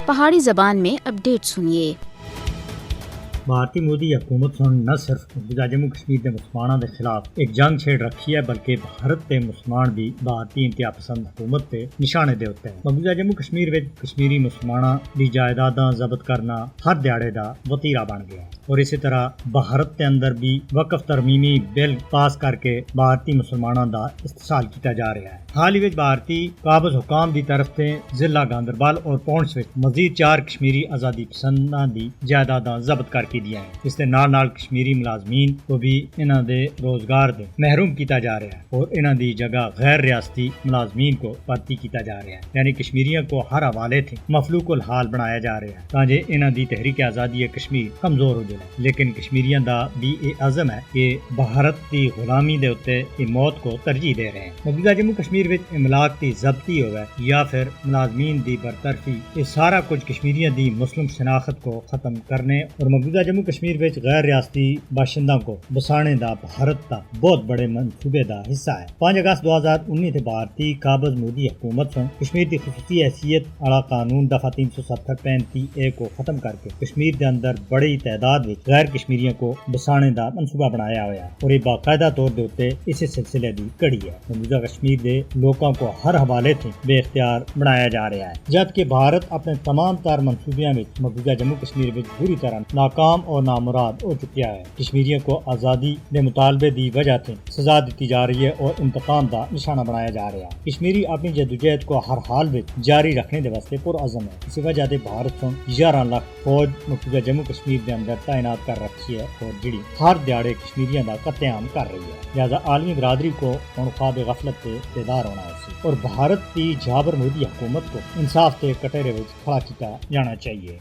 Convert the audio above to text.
پہاڑی زبان میں اپڈیٹ سنیے۔ بھارتی مودی حکومت نہ صرف مقبوضہ جموں کشمیر کے مسلمانوں کے خلاف ایک جنگ چھیڑ رکھی ہے بلکہ بھارت کے مسلمان بھی بھارتی انتہا پسند حکومت کے نشانے دے ہوتے ہیں۔ مقبوضہ جموں کشمیر میں کشمیری مسلمانوں کی جائیداداں ضبط کرنا ہر دیہڑے دا وتیرا بن گیا اور اسی طرح بھارت کے اندر بھی وقف ترمیمی بل پاس کر کے بھارتی مسلمانوں دا استحصال کیا جا رہا ہے۔ حال ہی بھارتی قابض حکام دی طرف سے ضلع گاندربل اور پونچھ میں مزید 4 کشمیری آزادی پسنداں دی جائیداداں ضبط کر کے دیا ہے۔ اس کے نال کشمیری ملازمین کو بھی انہاں دے روزگار دے محروم کیتا جا رہا ہے اور انہاں دی جگہ غیر ریاستی ملازمین کو بھرتی کیتا جا رہا ہے، یعنی کشمیریوں کو ہر حوالے تھے مفلوق الحال بنایا جا رہا ہے تاکہ انہاں دی تحریک آزادی کشمیر کمزور ہو جائے۔ لیکن کشمیریوں دا بھی یہ عزم ہے کہ بھارت کی غلامی دے اوتے موت کو ترجیح دے رہے ہیں۔ مقبوضہ جموں کشمیر وچ املاک کی ضبطی ہوئے یا پھر ملازمین دی برطرفی، یہ سارا کچھ کشمیریوں دی مسلم شناخت کو ختم کرنے اور مقبوضہ جموں کشمیر وچ غیر ریاستی باشندوں کو بسانے دا بھارت دا بہت بڑے منصوبے دا حصہ ہے۔ 5 اگست 2019 تے بھارتی قابض مودی حکومت سے کشمیر دی خصوصی حیثیت والا قانون دفعہ 370-35A کو ختم کر کے کشمیر دے اندر بڑی تعداد وچ غیر کشمیریوں کو بسانے دا منصوبہ بنایا ہوا ہے اور یہ باقاعدہ طور دے اوتے اسی سلسلے دی کڑی ہے۔ مقبوضہ کشمیر دے لوگوں کو ہر حوالے تھے بے اختیار بنایا جا رہا ہے، جبکہ بھارت اپنے تمام تر منصوبیاں وچ مقبوضہ جموں کشمیر وچ بری طرح ناکام اور نامراد ہو چکیا ہے۔ کشمیریوں کو آزادی دے مطالبے دی وجہ سے سزا دیتی جا رہی ہے اور انتقام دا نشانہ بنایا جا رہا ہے۔ کشمیری اپنی جدوجہد کو ہر حال وچ جاری رکھنے دے واسطے پرعزم ہے۔ اسی وجہ سے بھارت سے 11 لاکھ فوج مقبوضہ جموں کشمیر دے اندر تعینات کر رکھی ہے اور جڑی ہر دیہڑے کشمیریوں دا قتل عام کر رہی ہے۔ لہذا عالمی برادری کو خواب غفلت سے بیدار ہونا ہے اور بھارت کی جابر مودی حکومت کو انصاف کے کٹہرے وچ کھڑا کیتا جانا چاہیے۔